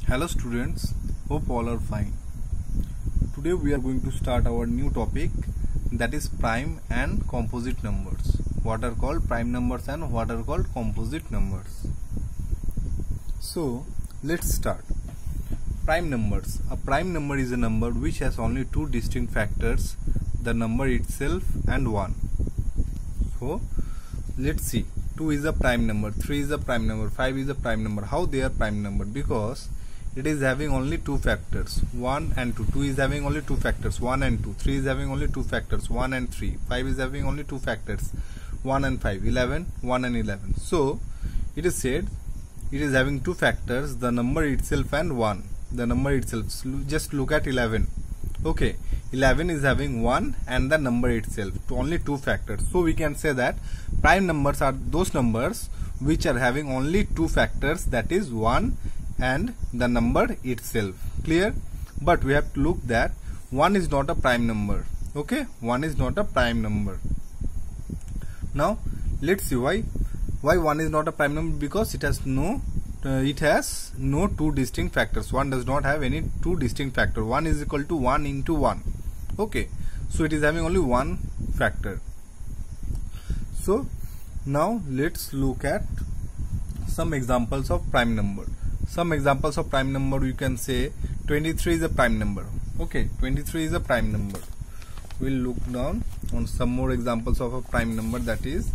Hello students, hope all are fine. Today we are going to start our new topic, that is prime and composite numbers. What are called prime numbers and what are called composite numbers. So let's start. Prime numbers. A prime number is a number which has only two distinct factors, the number itself and 1. So let's see. 2 is a prime number, 3 is a prime number, 5 is a prime number. How they are prime number? Because it is having only two factors, 1 and 2. 2 is having only two factors, 1 and 2. 3 is having only two factors, 1 and 3. 5 is having only two factors, 1 and 5. 11, 1 and 11. So it is said it is having two factors, the number itself and 1. The number itself, just look at 11. Okay, 11 is having 1 and the number itself, only two factors. So we can say that prime numbers are those numbers which are having only two factors, that is 1 and the number itself. Clear? But we have to look that 1 is not a prime number. Okay, 1 is not a prime number. Now let's see why 1 is not a prime number. Because it has no two distinct factors. 1 does not have any two distinct factor. 1 is equal to 1 into 1. Okay, so it is having only one factor. So now let's look at some examples of prime number. Some examples of prime number, you can say 23 is a prime number. Okay, 23 is a prime number. We'll look down on some more examples of a prime number, that is,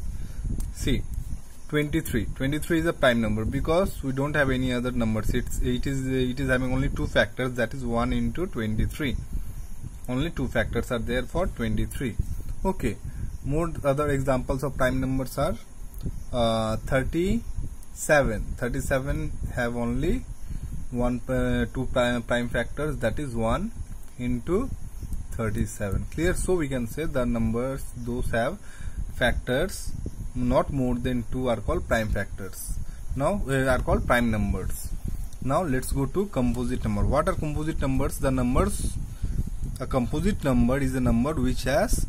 see, 23 is a prime number because we don't have any other numbers. It is having only two factors, that is 1 into 23. Only two factors are there for 23. Okay, more other examples of prime numbers are 37 have only two prime factors, that is 1 into 37. Clear? So we can say the numbers those have factors not more than 2 are called prime factors. Now are called prime numbers. Now let's go to composite number. What are composite numbers? A composite number is a number which has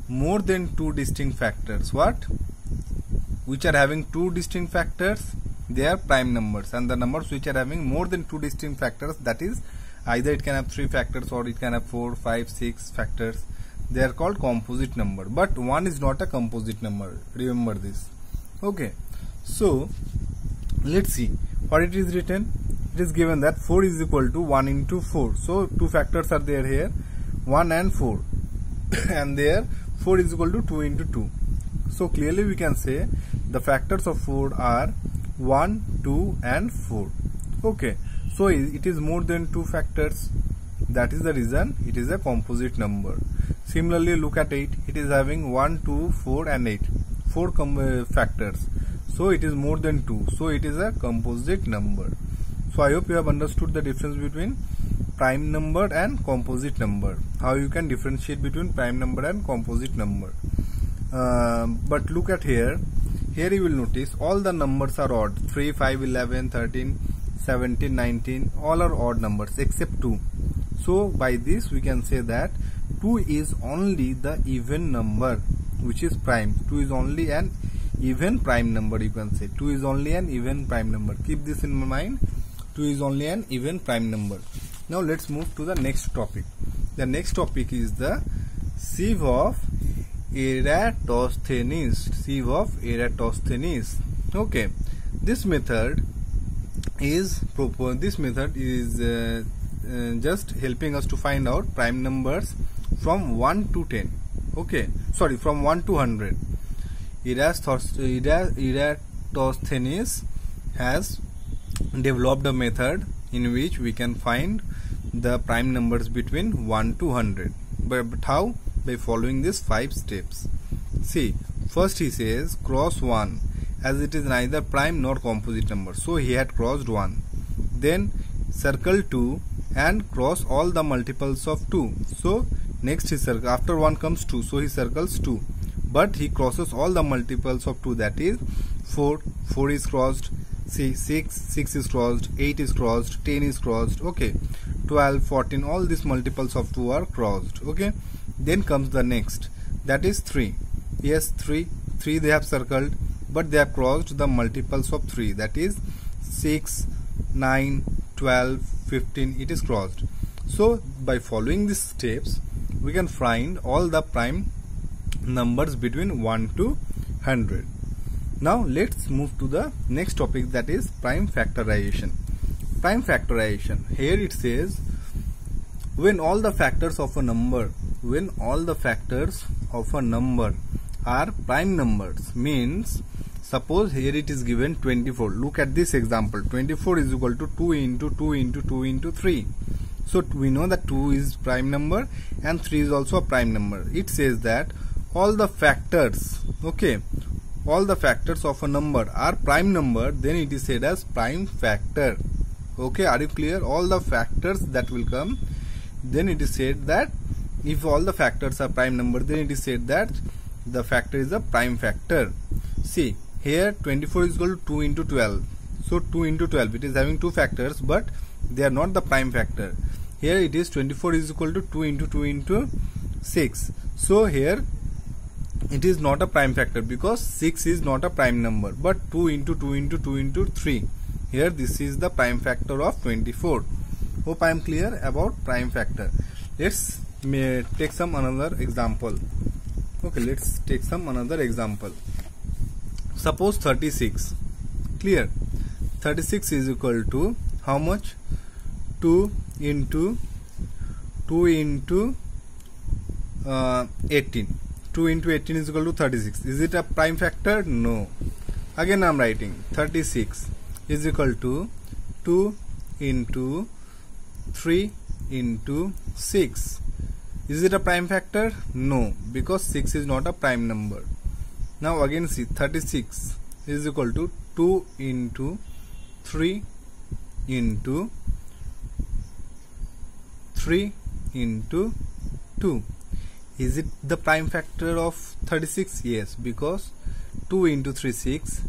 more than two distinct factors. What? Which are having two distinct factors, they are prime numbers. And the numbers which are having more than two distinct factors, that is either it can have 3 factors or it can have 4, 5, 6 factors, they are called composite number. But 1 is not a composite number, remember this. Okay, so let's see what it is written. It is given that 4 is equal to 1 into 4. So two factors are there here, 1 and 4 and there 4 is equal to 2 into 2. So clearly we can say the factors of 4 are 1, 2 and 4. Okay, so it is more than two factors, that is the reason it is a composite number. Similarly, look at 8. It is having 1, 2, 4 and 8. 4 factors. So it is more than 2. So it is a composite number. So I hope you have understood the difference between prime number and composite number. How you can differentiate between prime number and composite number. But look at here. Here you will notice all the numbers are odd. 3, 5, 11, 13, 17, 19. All are odd numbers except 2. So by this we can say that 2 is only the even number which is prime. 2 is only an even prime number, you can say. 2 is only an even prime number. Keep this in mind. 2 is only an even prime number. Now let's move to the next topic. The next topic is the sieve of Eratosthenes. Sieve of Eratosthenes. Okay, this method is just helping us to find out prime numbers from 1 to 10. Okay, sorry, from 1 to 100. Eratosthenes has developed a method in which we can find the prime numbers between 1 to 100. But how? By following these 5 steps. See, first he says cross 1, as it is neither prime nor composite number. So he had crossed 1. Then circle 2 and cross all the multiples of 2. So next he circle, after 1 comes 2, so he circles 2. But he crosses all the multiples of 2, that is 4 is crossed, see 6 is crossed, 8 is crossed, 10 is crossed. Okay, 12, 14, all these multiples of 2 are crossed. Okay, then comes the next, that is 3. Yes, 3 they have circled, but they have crossed the multiples of 3, that is 6, 9, 12, 15, it is crossed. So by following these steps we can find all the prime numbers between 1 to 100. Now let's move to the next topic, that is prime factorization. Prime factorization, here it says when all the factors of a number are prime numbers, means suppose here it is given 24. Look at this example. 24 is equal to 2 into 2 into 2 into 3. So we know that 2 is prime number and 3 is also a prime number. It says that all the factors, okay, all the factors of a number are prime number, then it is said as prime factor. Okay, are you clear? All the factors that will come, then it is said that if all the factors are prime number, then it is said that the factor is a prime factor. See, here 24 is equal to 2 into 12. So 2 into 12, it is having two factors, but they are not the prime factor. Here it is 24 is equal to 2 into 2 into 6. So here it is not a prime factor because 6 is not a prime number, but 2 into 2 into 2 into 3. Here this is the prime factor of 24. Hope I am clear about prime factor. Let's take some another example. Okay, let's take some another example. Suppose 36. Clear? 36 is equal to how much? 2 into 18. 2 into 18 is equal to 36. Is it a prime factor? No. Again I am writing 36 is equal to 2 into 3 into 6. Is it a prime factor? No, because 6 is not a prime number. Now again see, 36 is equal to 2 into 3 into 3 into 2. Is it the prime factor of 36? Yes, because 2 into 3 6,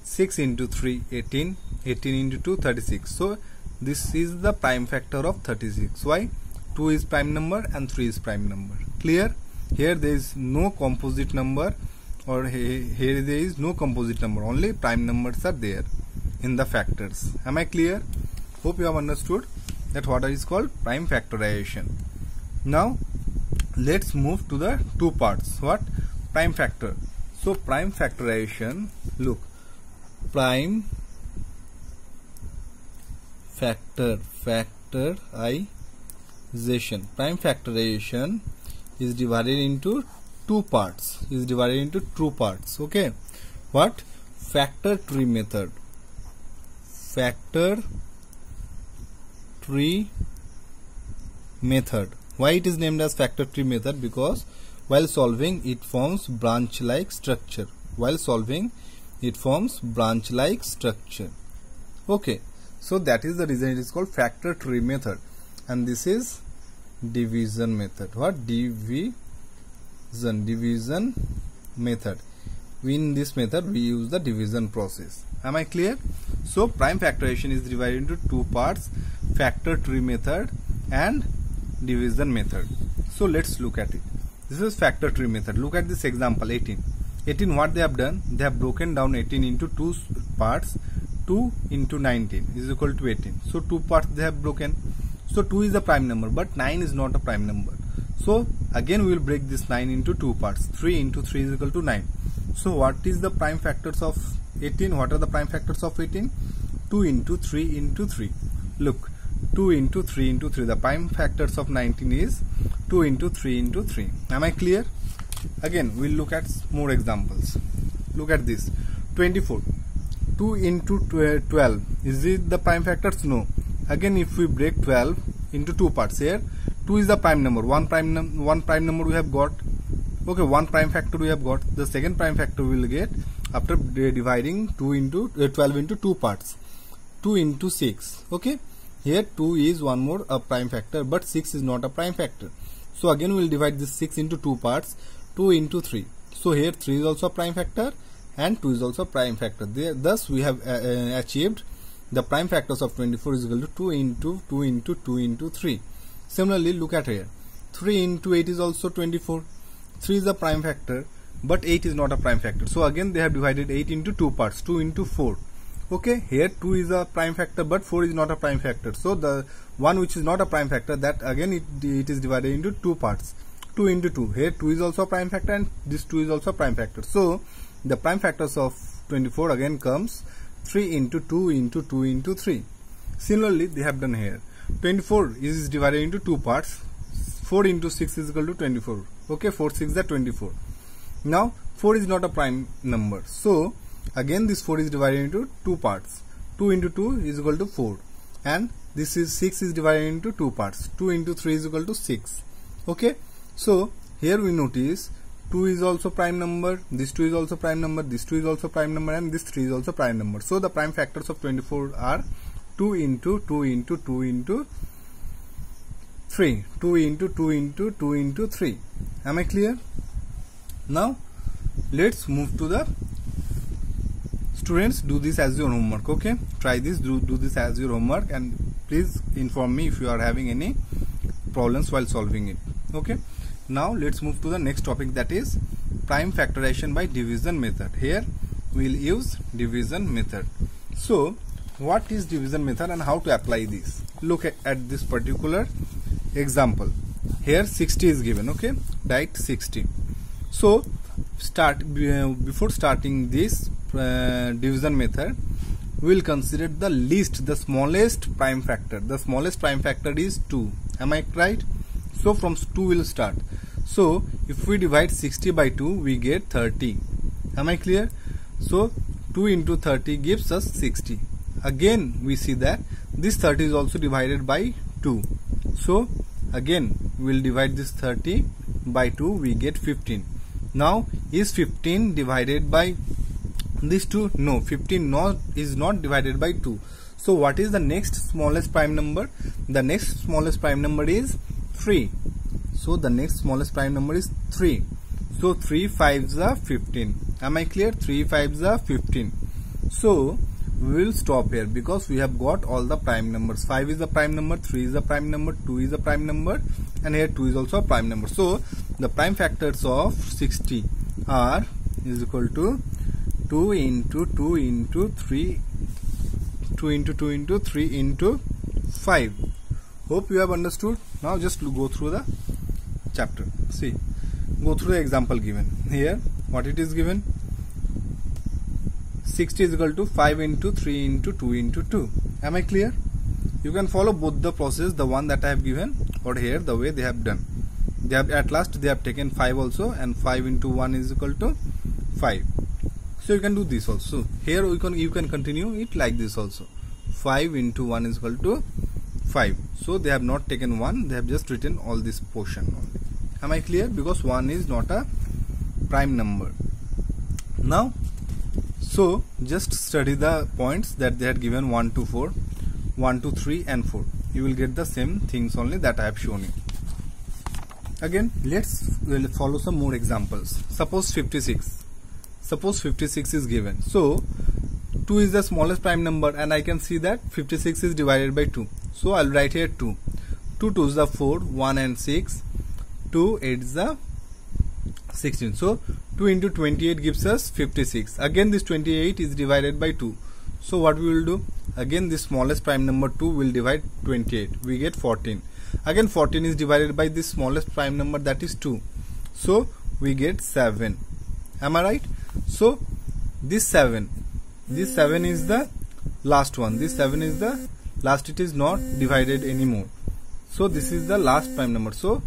6 into 3 18, 18 into 2 36. So this is the prime factor of 36. Why? 2 is prime number and 3 is prime number. Clear? Here there is no composite number, or here there is no composite number, only prime numbers are there in the factors. Am I clear? Hope you have understood that what is called prime factorization. Now let's move to the two parts. What? Prime factor. So prime factorization, look, prime factorization. Prime factorization is divided into two parts. Okay. What? Factor tree method. Factor tree method. Why it is named as factor tree method? Because while solving it forms branch like structure. Okay, so that is the reason it is called factor tree method. And this is division method. What? Division method. In this method we use the division process. Am I clear? So prime factorization is divided into two parts: factor tree method and division method. So let's look at it. This is factor tree method. Look at this example 18. 18, what they have done? They have broken down 18 into two parts. 2 into 19 is equal to 18. So two parts they have broken. So 2 is a prime number, but 9 is not a prime number. So again we will break this 9 into two parts. 3 into 3 is equal to 9. So what is the prime factors of 18? What are the prime factors of 18? 2 into 3 into 3. Look, 2 into 3 into 3. The prime factors of 19 is 2 into 3 into 3. Am I clear? Again we'll look at more examples. Look at this 24. 2 into 12. Is it the prime factors? No. Again if we break 12 into two parts, here 2 is the prime number. One prime number we have got. Okay, one prime factor we have got. The second prime factor we will get after dividing 2 into 12 into two parts. 2 into 6. Okay, here 2 is one more a prime factor, but 6 is not a prime factor. So again we will divide this 6 into two parts. 2 into 3. So here 3 is also a prime factor and 2 is also a prime factor. Thus we have achieved the prime factors of 24 is equal to 2 into 2 into 2 into 3. Similarly, look at here. 3 into 8 is also 24. 3 is a prime factor, but 8 is not a prime factor. So again they have divided 8 into two parts. 2 into 4. Okay, here 2 is a prime factor, but 4 is not a prime factor. So the one which is not a prime factor, that again it is divided into 2 parts. 2 into 2. Here 2 is also a prime factor and this 2 is also a prime factor. So the prime factors of 24 again comes 3 into 2 into 2 into 3. Similarly, they have done here. 24 is divided into 2 parts. 4 into 6 is equal to 24. Okay, 4 6 are 24. Now 4 is not a prime number. So again this 4 is divided into 2 parts. 2 into 2 is equal to 4. And this is 6 is divided into 2 parts. 2 into 3 is equal to 6. Okay. So here we notice 2 is also prime number, this 2 is also prime number, this 2 is also prime number, and this 3 is also prime number. So the prime factors of 24 are 2 into 2 into 2 into 3. 2 into 2 into 2 into 3. Am I clear? Now let's move to the students. Do this as your homework. Okay, try this, do this as your homework, and please inform me if you are having any problems while solving it. Okay, now let's move to the next topic, that is prime factorization by division method. Here we will use division method. So what is division method and how to apply this? Look at this particular example. Here 60 is given. Okay, write 60. So before starting this division method, we will consider the least, the smallest prime factor. The smallest prime factor is 2. Am I right? So from 2 we will start. So if we divide 60 by 2, we get 30. Am I clear? So 2 into 30 gives us 60. Again we see that this 30 is also divided by 2. So again we will divide this 30 by 2, we get 15. Now is 15 divided by this 2? No, 15 is not divided by 2. So what is the next smallest prime number? The next smallest prime number is 3. So the next smallest prime number is 3. So 3 5s are 15. Am I clear? 3 5s are 15. So we will stop here because we have got all the prime numbers. 5 is a prime number, 3 is a prime number, 2 is a prime number, and here 2 is also a prime number. So the prime factors of 60 are is equal to 2 into 2 into 3, 2 into 2 into 3 into 5. Hope you have understood. Now just go through the chapter. See, go through the example given. Here what it is given? 60 is equal to 5 into 3 into 2 into 2. Am I clear? You can follow both the process, the one that I have given or here the way they have done. They have at last they have taken 5 also, and 5 into 1 is equal to 5. So you can do this also. Here you can continue it like this also. 5 into 1 is equal to 5. So they have not taken 1, they have just written all this portion only. Am I clear? Because 1 is not a prime number. Now so just study the points that they had given 1 to 4, 1 to 3 and 4. You will get the same things only that I have shown you. Again let's follow some more examples. Suppose 56. Suppose 56 is given. So 2 is the smallest prime number, and I can see that 56 is divided by 2. So I'll write here 2. 2 2s the 4, 1 and 6. 2 8s the 16. So 2 into 28 gives us 56. Again this 28 is divided by 2. So what we will do? Again this smallest prime number 2 will divide 28. We get 14. Again 14 is divided by this smallest prime number, that is 2. So we get 7. Am I right? So this 7 is the last one. This 7 is the last, it is not divided anymore. So this is the last prime number. So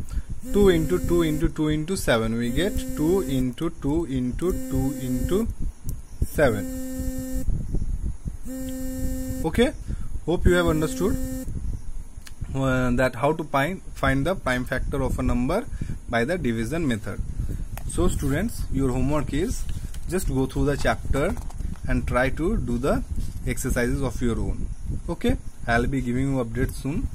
2 into 2 into 2 into 7, we get 2 into 2 into 2 into 7. Okay, hope you have understood that how to find the prime factor of a number by the division method. So students, your homework is just go through the chapter and try to do the exercises of your own. Okay, I'll be giving you updates soon.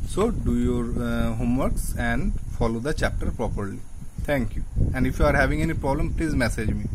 So do your homeworks and follow the chapter properly. Thank you. And if you are having any problem, please message me.